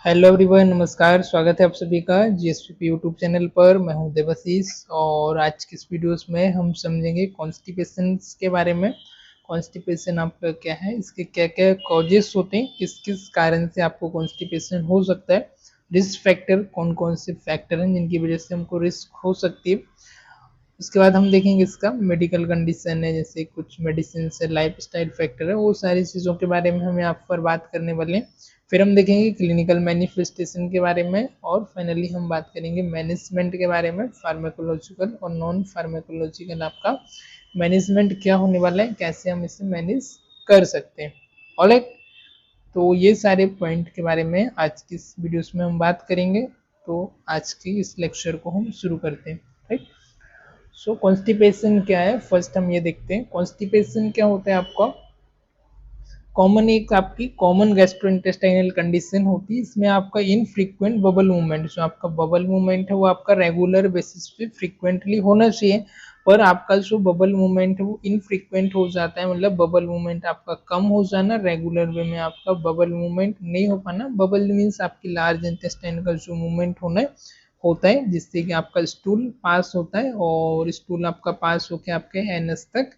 Hello everyone, नमस्कार। स्वागत है आप सभी का जीएसपी यूट्यूब चैनल पर। मैं हूं देवाशीष और आज की इस वीडियोस में हम समझेंगे कॉन्स्टिपेशन के बारे में। कॉन्स्टिपेशन आपका क्या है, इसके क्या क्या कॉजेस होते हैं, किस किस कारण से आपको कॉन्स्टिपेशन हो सकता है, रिस्क फैक्टर कौन कौन से फैक्टर हैं जिनकी वजह से हमको रिस्क हो सकती है। उसके बाद हम देखेंगे इसका मेडिकल कंडीशन है, जैसे कुछ मेडिसिन है, लाइफ स्टाइल फैक्टर है, वो सारी चीज़ों के बारे में हम यहाँ पर बात करने वाले हैं। फिर हम देखेंगे क्लिनिकल मैनिफेस्टेशन के बारे में और फाइनली हम बात करेंगे मैनेजमेंट के बारे में, फार्माकोलॉजिकल और नॉन फार्माकोलॉजिकल आपका मैनेजमेंट क्या होने वाला है, कैसे हम इसे मैनेज कर सकते हैं। ऑलराइट, तो ये सारे पॉइंट के बारे में आज की इस वीडियोस में हम बात करेंगे। तो आज की इस लेक्चर को हम शुरू करते हैं। राइट, सो कॉन्स्टिपेशन क्या है, फर्स्ट हम ये देखते हैं। कॉन्स्टिपेशन क्या होता है आपका, कॉमन एक आपकी कॉमन गैस्ट्रोइंटेस्टाइनल कंडीशन होती है। इसमें आपका इनफ्रीक्वेंट बबल मूवमेंट, जो आपका बबल मूवमेंट है वो आपका रेगुलर बेसिस पे फ्रीक्वेंटली होना चाहिए, पर आपका जो बबल मूवमेंट है वो इनफ्रीक्वेंट हो जाता है। मतलब बबल मूवमेंट आपका कम हो जाना, रेगुलर वे में आपका बबल मूवमेंट नहीं हो पाना। बबल मीन्स आपकी लार्ज इंटेस्टाइन का जो मूवमेंट होता है जिससे कि आपका स्टूल पास होता है और स्टूल आपका पास होकर आपके एनस तक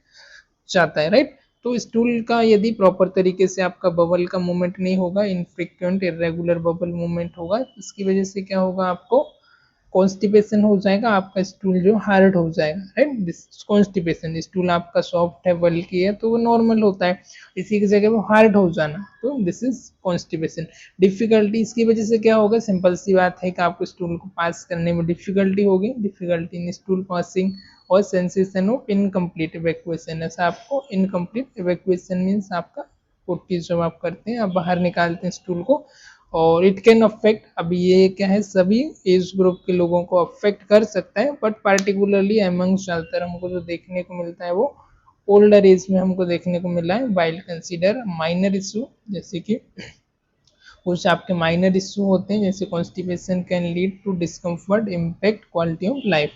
जाता है। राइट, तो स्टूल का यदि प्रॉपर तरीके से आपका बबल का मूवमेंट नहीं होगा, इनफ्रीक्वेंट इरेगुलर बबल मूवमेंट होगा, इसकी वजह से क्या होगा, आपको कॉन्स्टिपेशन हो जाएगा, आपका स्टूल जो हार्ड हो जाएगा। राइट, दिस कॉन्स्टिपेशन, स्टूल आपका सॉफ्ट है, बल्कि है, तो वो नॉर्मल होता है। इसी की जगह वो हार्ड हो जाना, तो दिस इज कॉन्स्टिपेशन। डिफिकल्टी, इसकी वजह से क्या होगा, सिंपल सी बात है कि आपको स्टूल को पास करने में डिफिकल्टी होगी, डिफिकल्टी इन स्टूल पासिंग और सेंसेशन ऑफ इनकम्प्लीट इवैक्यूएशन। ऐसा आपको इनकम्प्लीट इवैक्यूएशन मीन्स आपका पोटी जब आप करते हैं, आप बाहर निकालते हैं स्टूल को, और इट कैन अफेक्ट, अभी ये क्या है, सभी एज ग्रुप के लोगों को अफेक्ट कर सकता है, बट पार्टिकुलरली एमंग ज्यादातर हमको जो देखने को मिलता है वो ओल्डर एज में हमको देखने को मिला है। वाइल कंसीडर माइनर इशू, जैसे कि कुछ आपके माइनर इशू होते हैं, जैसे constipation can lead to discomfort, impact quality of life.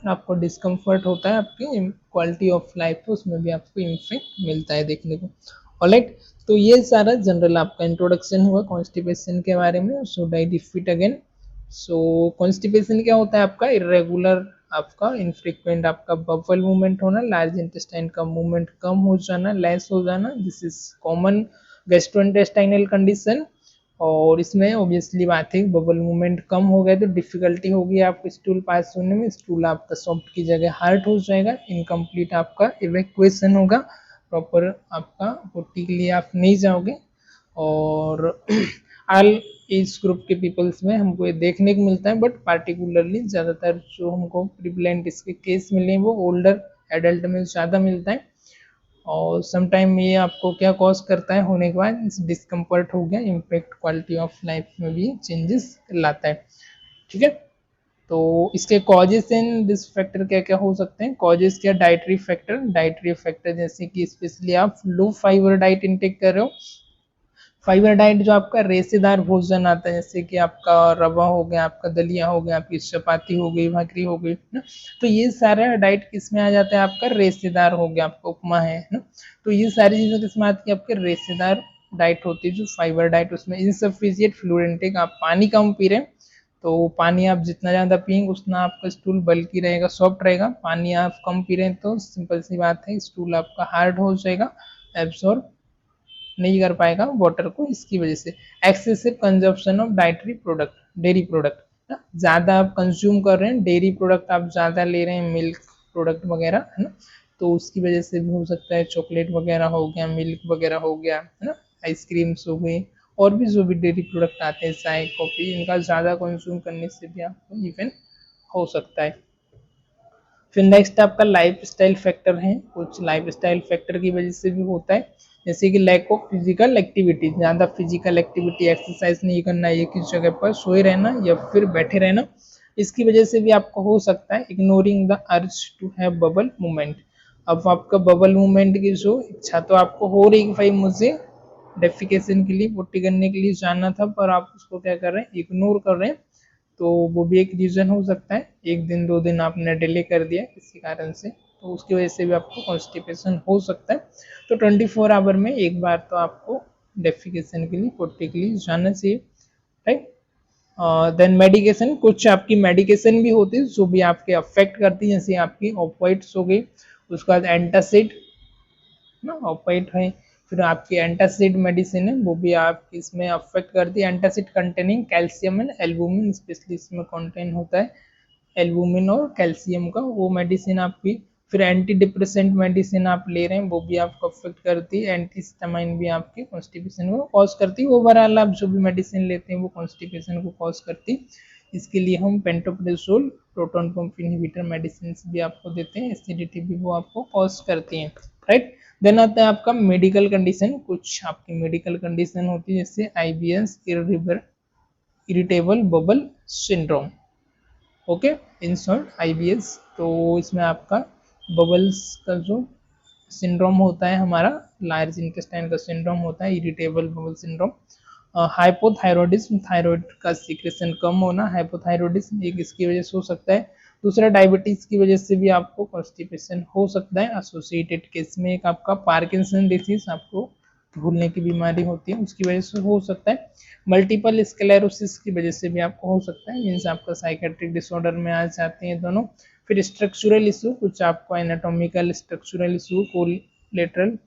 आपको डिस्कम्फर्ट होता है, आपकी क्वालिटी ऑफ लाइफ है उसमें भी आपको इम्पैक्ट मिलता है देखने को। ऑलराइट, तो ये सारा जनरल आपका इंट्रोडक्शन हुआ कॉन्स्टिपेशन के बारे में। So I repeat again, so constipation क्या होता है आपका, इरेगुलर, आपका इनफ्रीक्वेंट आपका बबल मूवमेंट होना, लार्ज इंटेस्टाइन का मूवमेंट कम हो जाना, लेस हो जाना, this is common gastrointestinal condition. और इसमें ऑब्वियसली बात है, बबल मूवमेंट कम हो गया तो डिफिकल्टी होगी आपको स्टूल पास होने में, स्टूल आपका सॉफ्ट की जगह हार्ड हो जाएगा, इनकम्प्लीट आपका इवैक्यूएशन होगा, प्रॉपर आपका पोटी के लिए आप नहीं जाओगे। और ऑल एज ग्रुप के पीपल्स में हमको ये देखने को मिलता है, बट पार्टिकुलरली ज़्यादातर जो हमको प्रिवलेंट इसके केस मिले हैं वो ओल्डर एडल्ट में ज़्यादा मिलता है। और समटाइम ये आपको क्या कॉज करता है, होने के बाद डिस्कम्फर्ट हो गया, इम्पैक्ट क्वालिटी ऑफ लाइफ में भी चेंजेस लाता है। ठीक है, तो इसके कॉजेस एंड दिस फैक्टर क्या क्या हो सकते हैं। कॉजेस क्या, डाइटरी फैक्टर जैसे कि स्पेशली आप लो फाइबर डाइट इंटेक कर रहे हो। फाइबर डाइट जो आपका रेशेदार भोजन आता है, जैसे कि आपका रवा हो गया, आपका दलिया हो गया, आपकी चपाती हो गई, भाकरी हो गई ना, तो ये सारा डाइट किस में आ जाता है, आपका रेशेदार हो गया, आपका उपमा है ना, तो ये सारी चीज़ें किस में आती है, आपके रेशेदार डाइट होती है जो फाइबर डाइट। उसमें इनसफिशिएंट फ्लूइड इनटेक, आप पानी कम पी रहे हैं, तो पानी आप जितना ज़्यादा पियेंगे उतना आपका स्टूल बल्की रहेगा, सॉफ्ट रहेगा। पानी आप कम पी रहे हैं तो सिंपल सी बात है, स्टूल आपका हार्ड हो जाएगा, एब्सॉर्ब नहीं कर पाएगा वाटर को। इसकी वजह से excessive consumption of dietary product, dairy product, ज़्यादा आप कंज्यूम कर रहे हैं, डेयरी प्रोडक्ट आप ज़्यादा ले रहे हैं, मिल्क प्रोडक्ट वगैरह है ना, तो उसकी वजह से भी हो सकता है, चॉकलेट वगैरह हो गया, मिल्क वगैरह हो गया है ना, आइसक्रीम्स हो गई, और भी जो भी डेयरी प्रोडक्ट आते हैं, चाय कॉफ़ी, इनका ज़्यादा कंज्यूम करने से भी आपको इवन हो सकता है। फिर नेक्स्ट आपका लाइफ स्टाइल फैक्टर है, कुछ लाइफ स्टाइल फैक्टर की वजह से भी होता है, जैसे कि लैक ऑफ फिजिकल एक्टिविटी, ज़्यादा फिजिकल एक्टिविटी, एक्सरसाइज नहीं करना, एक ही जगह पर सोए रहना या फिर बैठे रहना, इसकी वजह से भी आपको हो सकता है। Ignoring the urge to have bowel movement, अब आपका बबल मूवमेंट की जो इच्छा तो आपको हो रही कि भाई मुझे डेफिकेशन के लिए, पोटी करने के लिए जाना था, पर आप उसको क्या कर रहे हैं, इग्नोर कर रहे हैं, तो वो भी एक रीज़न हो सकता है। एक दिन दो दिन आपने डिले कर दिया किसी कारण से, तो उसकी वजह से भी आपको कॉन्स्टिपेशन हो सकता है। तो 24 आवर में एक बार तो आपको डेफिकेशन के लिए, पोटी के लिए जाना चाहिए। राइट। देन मेडिकेशन, कुछ आपकी मेडिकेशन भी होती है जो भी आपके अफेक्ट करती है, जैसे आपकी ऑपोइड्स हो गई, उसके बाद एंटासिड ना, ऑपोइड है, फिर आपकी एंटासिड मेडिसिन है वो भी आप इसमें अफेक्ट करती है। Antacid containing calcium and albumin specially इसमें कंटेन होता है, एल्बुमिन और कैल्शियम का, वो मेडिसिन आपकी। फिर एंटी डिप्रेसेंट मेडिसिन आप ले रहे हैं वो भी आपको अफेक्ट करती है। एंटीहिस्टामाइन भी आपके कॉन्स्टिपेशन को कॉज करती है। ओवरऑल आप जो भी मेडिसिन लेते हैं वो कॉन्स्टिपेशन को कॉज करती है। इसके लिए हम पेंटोप्रेसोल, प्रोटॉन पंप इनहिबिटर मेडिसिन भी आपको देते हैं। एसिडिटी भी वो आपको कॉज करती है, राइट। देन आता है आपका मेडिकल कंडीशन, कुछ आपकी मेडिकल कंडीशन होती है जैसे IBS, irritable bubble syndrome, okay, in short IBS. तो इसमें आपका बबल्स का जो सिंड्रोम होता है हमारा, लार्ज इंटेस्टाइन का सिंड्रोम होता है, irritable bubble syndrome. Hypothyroidism, thyroid का सीक्रेशन कम होना, हाइपोथायरॉयडिज्म एक इसकी वजह से हो सकता है। दूसरा डायबिटीज की वजह से भी आपको कॉन्स्टिपेशन हो सकता है। एसोसिएटेड केस में एक आपका पार्किंसन डिसीज, आपको भूलने की बीमारी होती है, उसकी वजह से हो सकता है। मल्टीपल स्क्लेरोसिस की वजह से भी आपको हो सकता है, मीन्स आपका साइकेट्रिक डिसऑर्डर में आ जाते हैं दोनों। फिर स्ट्रक्चरल इशू, कुछ आपको anatomical structural issue, collateral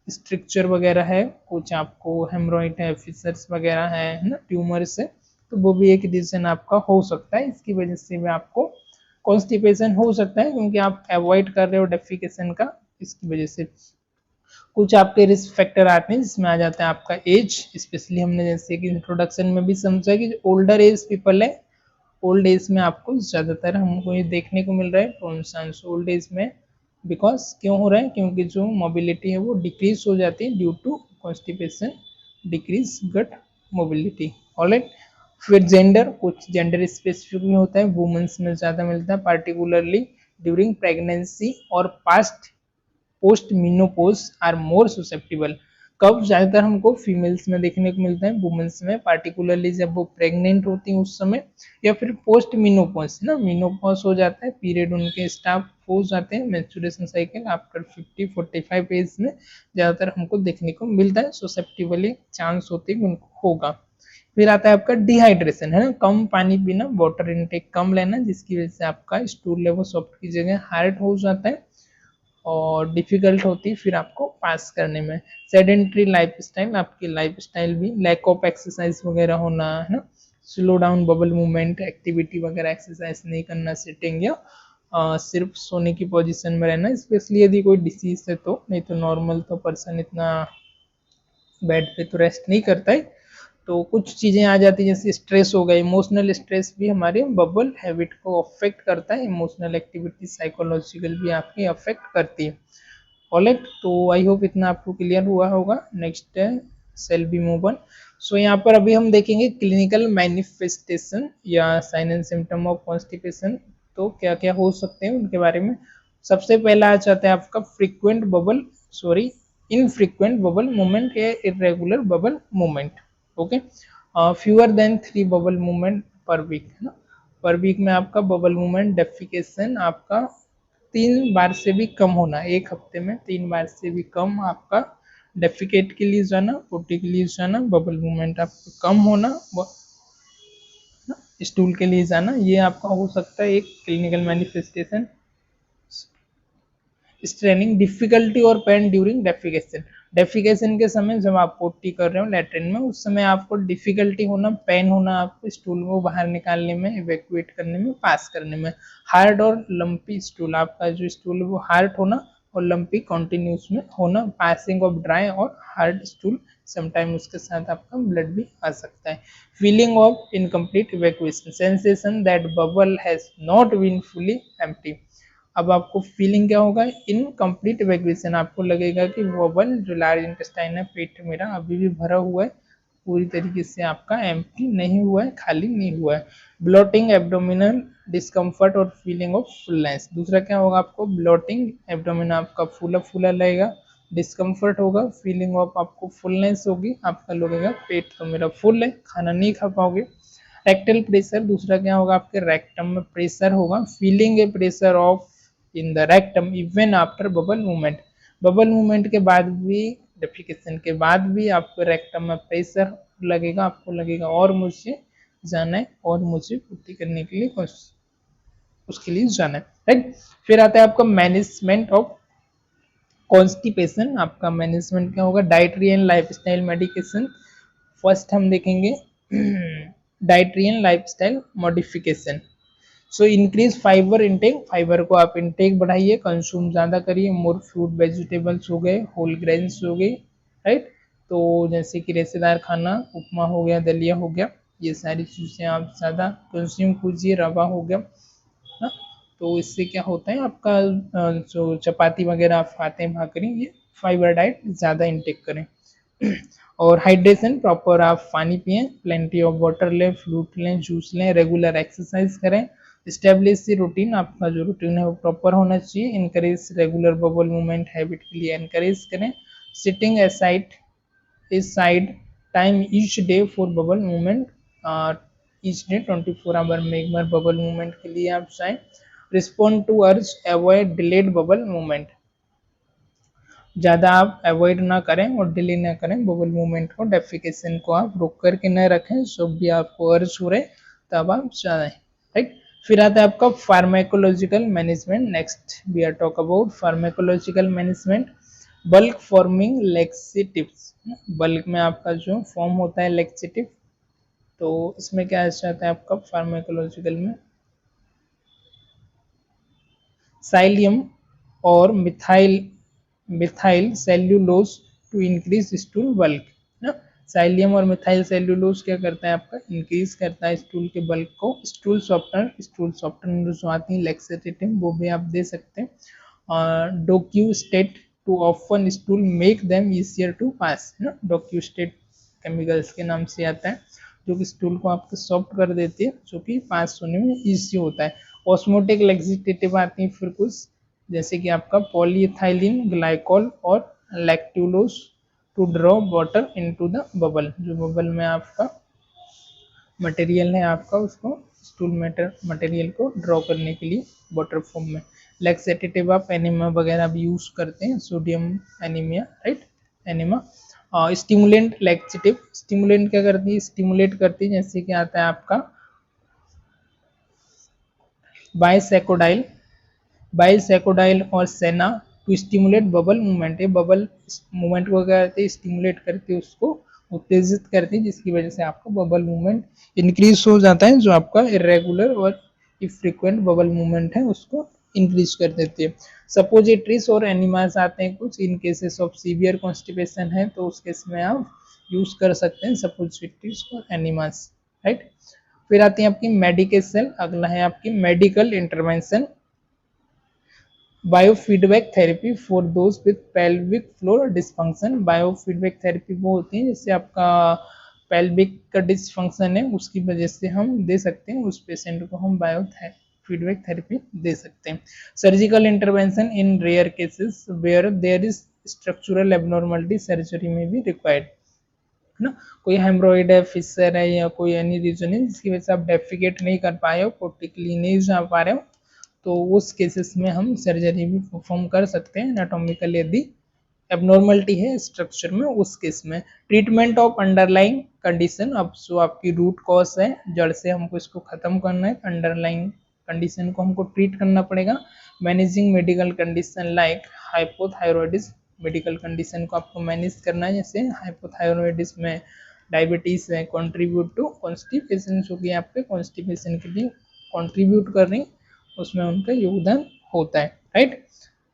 structure वगैरह है, कुछ आपको हेमरॉइड है, फिशर्स वगैरह है ना, ट्यूमर्स है, तो वो भी एक रीजन आपका हो सकता है। इसकी वजह से भी आपको कॉन्स्टिपेशन हो सकता है, क्योंकि आप अवॉइड कर रहे हो डेफिकेशन का, इसकी वजह से। कुछ आपके रिस्क फैक्टर आते हैं जिसमें आ जाता है आपका एज, स्पेशली हमने जैसे कि इंट्रोडक्शन में भी समझा कि ओल्डर एज पीपल है, ओल्ड एज में आपको ज़्यादातर हमको ये देखने को मिल रहा है टॉन्सिल्स ओल्ड एज में। बिकॉज क्यों हो रहा है, क्योंकि जो मोबिलिटी है वो डिक्रीज हो जाती है due to constipation, decrease gut mobility, alright. फिर जेंडर, कुछ जेंडर स्पेसिफिक भी होता है, वुमेन्स में ज़्यादा मिलता है, पार्टिकुलरली ड्यूरिंग प्रेगनेंसी और past post menopause are more susceptible. कब ज़्यादातर हमको फीमेल्स में देखने को मिलता है, वुमेन्स में, पार्टिकुलरली जब वो प्रेग्नेंट होती हैं उस समय, या फिर पोस्ट मीनोपॉज ना, मीनोपॉज हो जाता है, पीरियड उनके स्टाफ हो जाते हैं, मेंस्ट्रुएशन साइकिल आफ्टर 50-45 एज में ज़्यादातर हमको देखने को मिलता है, ससेप्टिबल चांस होते हैं उनको होगा। फिर आता है आपका डिहाइड्रेशन, है ना, कम पानी पीना, वाटर इनटेक कम लेना, जिसकी वजह से आपका स्टूल लेवल सॉफ्ट की जगह हार्ड हो जाता है और डिफिकल्ट होती है फिर आपको पास करने में। सेडेंट्री लाइफस्टाइल, आपकी लाइफस्टाइल भी, लैक ऑफ एक्सरसाइज वगैरह होना, है ना, slow down bubble movement, activity वगैरह एक्सरसाइज नहीं करना, सिटिंग या सिर्फ सोने की पोजीशन में रहना, स्पेशली यदि कोई डिसीज है तो, नहीं तो नॉर्मल तो पर्सन इतना बेड पे तो रेस्ट नहीं करता है। तो कुछ चीज़ें आ जाती हैं जैसे स्ट्रेस हो गया, इमोशनल स्ट्रेस भी हमारे बबल हैबिट को अफेक्ट करता है, इमोशनल एक्टिविटी साइकोलॉजिकल भी आपकी अफेक्ट करती है, ऑलराइट। तो आई होप इतना आपको क्लियर हुआ होगा। Next shall we move on. So यहाँ पर अभी हम देखेंगे क्लिनिकल मैनिफेस्टेशन या sign and symptom of constipation, तो क्या क्या हो सकते हैं उनके बारे में। सबसे पहला आ जाता है आपका frequent bowel, sorry, infrequent bowel movement या irregular bowel movement, okay, fewer than 3 bowel movement per week, है ना, पर वीक में आपका बबल मूवमेंट, डेफिकेशन आपका 3 बार से भी कम होना, एक हफ्ते में 3 बार से भी कम आपका डेफिकेट के लिए जाना, पोटी के लिए जाना, बबल मूवमेंट आपका कम होना, स्टूल के लिए जाना, ये आपका हो सकता है एक क्लिनिकल मैनिफेस्टेशन। स्ट्रेनिंग, डिफिकल्टी और पेन ड्यूरिंग डेफिकेशन, डेफिकेशन के समय जब आप पोटी कर रहे हो लैट्रिन में, उस समय आपको डिफिकल्टी होना, पेन होना, आपको स्टूल को बाहर निकालने में, इवैक्यूएट करने में, पास करने में। हार्ड और लंपी स्टूल, आपका जो स्टूल है वो हार्ड होना और लंपी कंटिन्यूस में होना, पासिंग ऑफ ड्राई और हार्ड स्टूल, समटाइम उसके साथ आपका ब्लड भी आ सकता है। Feeling of incomplete evacuation, sensation that bowel has not been fully empty, अब आपको फीलिंग क्या होगा, इनकम्प्लीट इवैक्यूएशन, आपको लगेगा कि बबल जो लार्ज इंटेस्टाइन है, पेट मेरा अभी भी भरा हुआ है, पूरी तरीके से आपका एम्प्टी नहीं हुआ है, खाली नहीं हुआ है। ब्लोटिंग, एब्डोमिनल डिस्कम्फर्ट और फीलिंग ऑफ फुलनेस, दूसरा क्या होगा आपको, ब्लोटिंग, एब्डोमिन आपका फूला फूला लगेगा, डिस्कम्फर्ट होगा, फीलिंग ऑफ आपको फुलनेस होगी, आपका लगेगा पेट तो मेरा फुल है, खाना नहीं खा पाओगे। रेक्टल प्रेशर, दूसरा क्या होगा, आपके रेक्टम में प्रेशर होगा, feeling A pressure of in the rectum even after bubble movement, bubble movement के बाद भी डेफिकेशन के बाद भी आपको रेक्टम में प्रेशर लगेगा, आपको लगेगा और मुझे जाना है और मुझे पूर्ति करने के लिए उसके लिए जाना है, राइट। फिर आता है आपका मैनेजमेंट ऑफ कॉन्स्टिपेशन। आपका मैनेजमेंट क्या होगा, dietary and lifestyle medication. First हम देखेंगे dietary and lifestyle modification. So increase fibre intake, fibre को आप इंटेक बढ़ाइए, कंज्यूम ज़्यादा करिए, मोर फ्रूट वेजिटेबल्स हो गए, होल ग्रेन्स हो गए, राइट। तो जैसे कि रेशेदार खाना, उपमा हो गया, दलिया हो गया, ये सारी चीज़ें आप ज़्यादा कंज्यूम कीजिए, रवा हो गया, हाँ। तो इससे क्या होता है आपका जो चपाती वगैरह आप खाते हैं भाकरी, ये फाइबर डाइट ज़्यादा इंटेक करें। और हाइड्रेशन, प्रॉपर आप पानी पिए, प्लेंटी ऑफ वाटर लें, फ्लूट लें, जूस लें, रेगुलर एक्सरसाइज करें, स्टेब्लिश सी रूटीन, आपका जो रूटीन है वो प्रॉपर होना चाहिए, encourage regular bowel movement habit के लिए इनकरेज करें, setting side time each day for bowel movement, each day 24 hour में एक बार बबल मूवमेंट के लिए आप चाहें, respond to urge, avoid delayed bowel movement, ज़्यादा आप अवॉइड ना करें और डिले ना करें बबल मूवमेंट को, डेफिकेशन को आप रोक करके न रखें, जब भी आपको अर्ज हो रहे तब आप जाएं, राइट। फिर आता है आपका pharmacological management. Next we are talk about pharmacological management. Bulk forming laxatives, bulk में आपका जो फॉर्म होता है लेक्सिटिव, तो इसमें क्या आता है आपका फार्माकोलॉजिकल में, साइलियम और methyl cellulose to increase stool bulk ना। साइलियम और मिथाइल सेल्यूलोज क्या करता है आपका, इंक्रीज करता है स्टूल के बल्क को। स्टूल सॉफ्टनर जो आती है लेक्सेटिव, वो भी आप दे सकते हैं। Docusate to soften stool make them easier to pass ना, डोक्यूस्टेट केमिकल्स के नाम से आता है, जो कि स्टूल को आपको सॉफ्ट कर देती है, जो कि पास होने में इजी होता है। ऑस्मोटिक लेक्सिटिव आती है फिर कुछ, जैसे कि आपका पॉलीइथाइलिन ग्लाइकोल और lactulose to draw water into the bowel, जो बबल में आपका मटेरियल है आपका, उसको स्टूल मटेरियल को ड्रॉ करने के लिए वाटर फॉर्म में। लैक्सेटिव आप एनिमा वगैरह भी यूज करते हैं, sodium anaemia, right, enema. Stimulant laxative, stimulant क्या करती है, स्टिमुलेट करती है, जैसे कि आता है आपका बाइसेकोडाइल और सेना टू स्टिमुलेट बबल मूवमेंट, ये बबल मूवमेंट को क्या करते हैं, स्टिमुलेट करके उसको उत्तेजित करती है, जिसकी वजह से आपका बबल मूवमेंट इंक्रीज हो जाता है, जो आपका इरेगुलर और इफ्रीक्वेंट बबल मूवमेंट है उसको इंक्रीज कर देती है। सपोजिटरीज और एनिमास आते हैं कुछ, इन केसेस ऑफ सीवियर कॉन्स्टिपेशन है तो उस केस में आप यूज कर सकते हैं सपोजिटरीज और एनिमास, राइट। फिर आती है आपकी मेडिकेशन, अगला है आपकी medical intervention. Biofeedback therapy for those with pelvic floor dysfunction, biofeedback therapy वो होती है जिससे आपका पेल्विक का डिसफंक्शन है उसकी वजह से हम दे सकते हैं, उस पेशेंट को हम फीडबैक थेरेपी दे सकते हैं। Surgical intervention in rare cases where there is structural abnormality, surgery में भी रिक्वायर्ड है ना, कोई हेमरोइड है, फिशर है, या कोई एनी रीजन है जिसकी वजह से आप डेफिकेट नहीं कर पाए हो, पोर्टिकली नहीं जा पा रहे हो, तो उस केसेस में हम सर्जरी भी परफॉर्म कर सकते हैं एनाटॉमिकल, यदि एबनॉर्मलिटी है स्ट्रक्चर में, उस केस में। ट्रीटमेंट ऑफ अंडरलाइंग कंडीशन, अब जो आपकी रूट कॉज है, जड़ से हमको इसको खत्म करना है, अंडरलाइंग कंडीशन को हमको ट्रीट करना पड़ेगा। Managing medical condition like hypothyroidism, medical condition को आपको मैनेज करना है, जैसे हाइपोथायरॉयडिज्म में डायबिटीज है, कंट्रीब्यूट टू कॉन्स्टिपेशन, जो कि आपके कॉन्स्टिपेशन के लिए कंट्रीब्यूट कर रही, उसमें उनका योगदान होता है, राइट।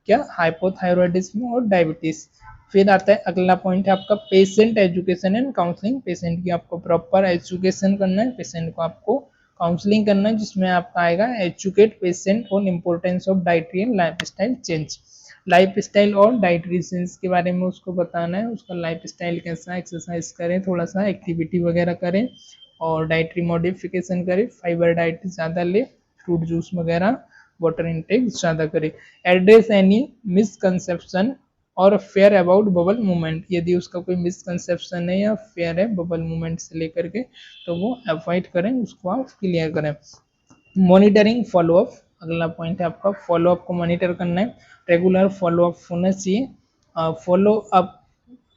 क्या, हाइपोथायरॉयडिज्म और डायबिटीज। फिर आता है अगला पॉइंट है आपका patient education and counselling, patient की आपको प्रॉपर एजुकेशन करना है, पेशेंट को आपको काउंसलिंग करना है, जिसमें आपका आएगा educate patient on importance of dietary and lifestyle change, lifestyle और डाइटरी चेंज के बारे में उसको बताना है, उसका लाइफस्टाइल कैसा, एक्सरसाइज करें, थोड़ा सा एक्टिविटी वगैरह करें और डाइटरी मॉडिफिकेशन करें, फाइबर डाइट ज़्यादा ले, फ्रूट जूस वगैरह, वाटर इनटेक ज़्यादा करें। एड्रेस एनी मिसकंसेप्शन और फेयर अबाउट बबल मूवमेंट, यदि उसका कोई मिसकंसेप्शन है या फेयर है बबल मूवमेंट से लेकर के, तो वो अवॉइड करें, उसको आप क्लियर करें। मॉनिटरिंग फॉलोअप, अगला पॉइंट है आपका फॉलोअप को मॉनिटर करना है, रेगुलर फॉलोअप होना चाहिए। Follow up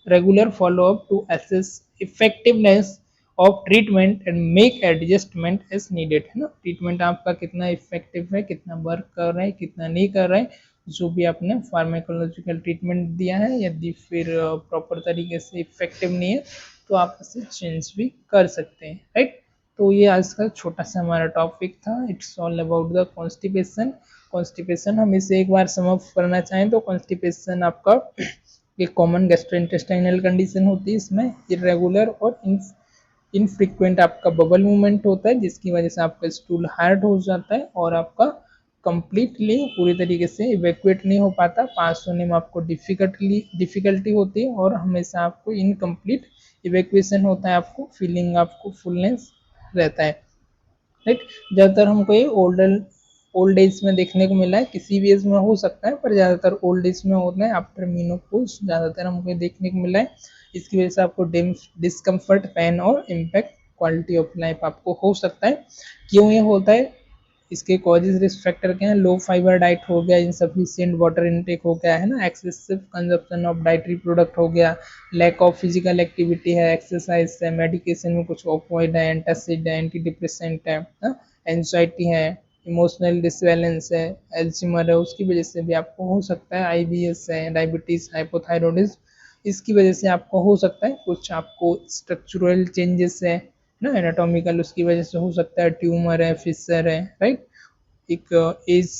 regular follow-up to assess effectiveness of treatment and make adjustment as needed, है ना। ट्रीटमेंट आपका कितना इफेक्टिव है, कितना वर्क कर रहा है, कितना नहीं कर रहा है, जो भी आपने फार्माकोलॉजिकल ट्रीटमेंट दिया है, यदि फिर प्रॉपर तरीके से इफेक्टिव नहीं है तो आप इसे चेंज भी कर सकते हैं, राइट। तो ये आज का छोटा सा हमारा टॉपिक था, it's all about the constipation. Constipation हम इसे एक बार सम अप करना चाहें तो कॉन्स्टिपेशन आपका एक कॉमन गैस्ट्रोइंटेस्टाइनल कंडीशन होती है। इसमें इरेगुलर और इनफ्रीक्वेंट आपका बबल मूवमेंट होता है, जिसकी वजह से आपका स्टूल हार्ड हो जाता है और आपका कंप्लीटली पूरी तरीके से इवैक्यूएट नहीं हो पाता, पास होने में आपको डिफिकल्टी होती है और हमेशा आपको इनकम्प्लीट इवैक्यूएशन होता है, आपको फीलिंग आपको फुलनेस रहता है, राइट। ज़्यादातर हमको ये ओल्ड एज में देखने को मिला है, किसी भी एज में हो सकता है पर ज़्यादातर ओल्ड एज में होता है, आफ्टर मीनोपॉज ज़्यादातर हमको देखने को मिला है। इसकी वजह से आपको डिस्कम्फर्ट, पेन और इम्पैक्ट क्वालिटी ऑफ लाइफ आपको हो सकता है। क्यों ये होता है, इसके कॉजेज, रिस्क फैक्टर क्या है, लो फाइबर डाइट हो गया, इनसफिशिएंट वाटर इनटेक हो गया है ना, excessive consumption of dietary product हो गया, लैक ऑफ फिजिकल एक्टिविटी है, एक्सरसाइज है, मेडिकेशन में कुछ ऑपोइड है, एंटासिड है, एंटी डिप्रेसेंट है, एंजाइटी है, इमोशनल डिसबैलेंस है, एल्जीमर है, उसकी वजह से भी आपको हो सकता है, आईबीएस है, डायबिटीज, हाइपोथायरॉयडिज्म, इसकी वजह से आपको हो सकता है, कुछ आपको स्ट्रक्चरल चेंजेस है ना, एनाटॉमिकल, उसकी वजह से हो सकता है, ट्यूमर है, फिशर है, राइट। एक एज,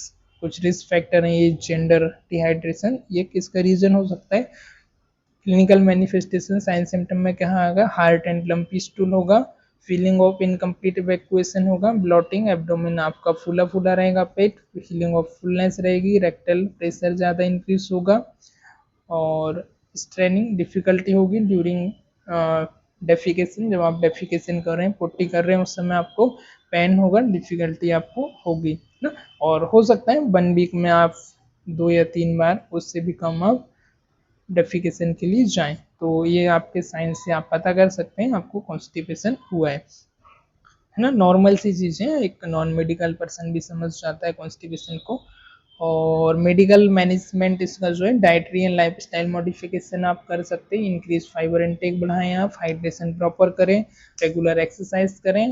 कुछ रिस्क फैक्टर है, एज, जेंडर, डिहाइड्रेशन, ये किसका रीजन हो सकता है। क्लिनिकल मैनिफेस्टेशन साइन सिम्टम में क्या आएगा, हार्ट एंड लंपी स्टूल होगा, फीलिंग ऑफ इनकम्प्लीट इवैक्यूएशन होगा, ब्लॉटिंग, एब्डोमेन आपका फूला फूला रहेगा, पेट, फीलिंग ऑफ फुलनेस रहेगी, रेक्टल प्रेशर ज़्यादा इंक्रीज होगा और स्ट्रेनिंग डिफिकल्टी होगी ड्यूरिंग डेफिकेशन, जब आप डेफिकेशन कर रहे हैं, पोटी कर रहे हैं, उस समय आपको पेन होगा, डिफिकल्टी आपको होगी ना। और हो सकता है 1 वीक में आप 2 या 3 बार, उससे भी कम आप डेफिकेशन के लिए जाएं, तो ये आपके साइंस से आप पता कर सकते हैं आपको कॉन्स्टिपेशन हुआ है ना। नॉर्मल सी चीज़ें, एक नॉन मेडिकल पर्सन भी समझ जाता है कॉन्स्टिपेशन को। और मेडिकल मैनेजमेंट इसका जो है, डाइटरी एंड लाइफस्टाइल मॉडिफिकेशन आप कर सकते हैं, इंक्रीज फाइबर इनटेक बढ़ाएं, आप हाइड्रेशन प्रॉपर करें, रेगुलर एक्सरसाइज करें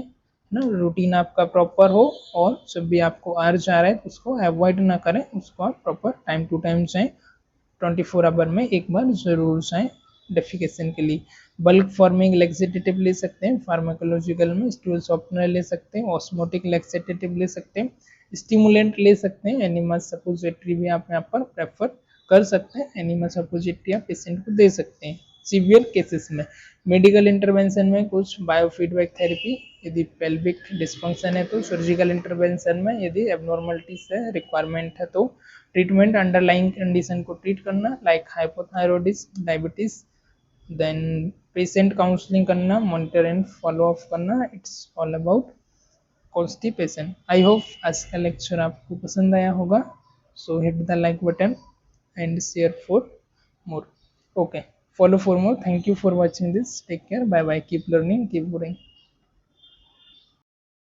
ना, रूटीन आपका प्रॉपर हो, और जब भी आपको आर जा रहा है तो उसको अवॉइड ना करें, उसको आप प्रॉपर टाइम टू टाइम जाएं, 24 आवर में एक बार जरूर जाएं डेफिकेशन के लिए। बल्क फॉर्मिंग लेक्सेटेटिव ले सकते हैं, फार्माकोलॉजिकल में स्टूल सॉफ्टनर ले सकते हैं, ऑस्मोटिक लेक्सेटेटिव ले सकते हैं, स्टिमुलेंट ले सकते हैं, एनिमल सपोजिटरी भी आप यहाँ पर प्रेफर कर सकते हैं, एनिमल सपोजिटरी आप पेशेंट को दे सकते हैं। सीवियर केसेस में मेडिकल इंटरवेंशन में कुछ बायोफीडबैक थेरेपी, यदि पेल्विक डिस्फंक्शन है तो सर्जिकल इंटरवेंशन में, यदि एबनॉर्मलिटीज है, रिक्वायरमेंट है तो ट्रीटमेंट, अंडरलाइंग कंडीशन को ट्रीट करना, like hypothyroidism, diabetes, then patient counselling करना, मॉनिटर एंड फॉलो अप करना, it's all about constipation. I hope आज का लेक्चर आपको पसंद आया होगा, so hit the like button and share for more, okay, follow for more, thank you for watching this, take care, bye bye, keep learning, keep growing.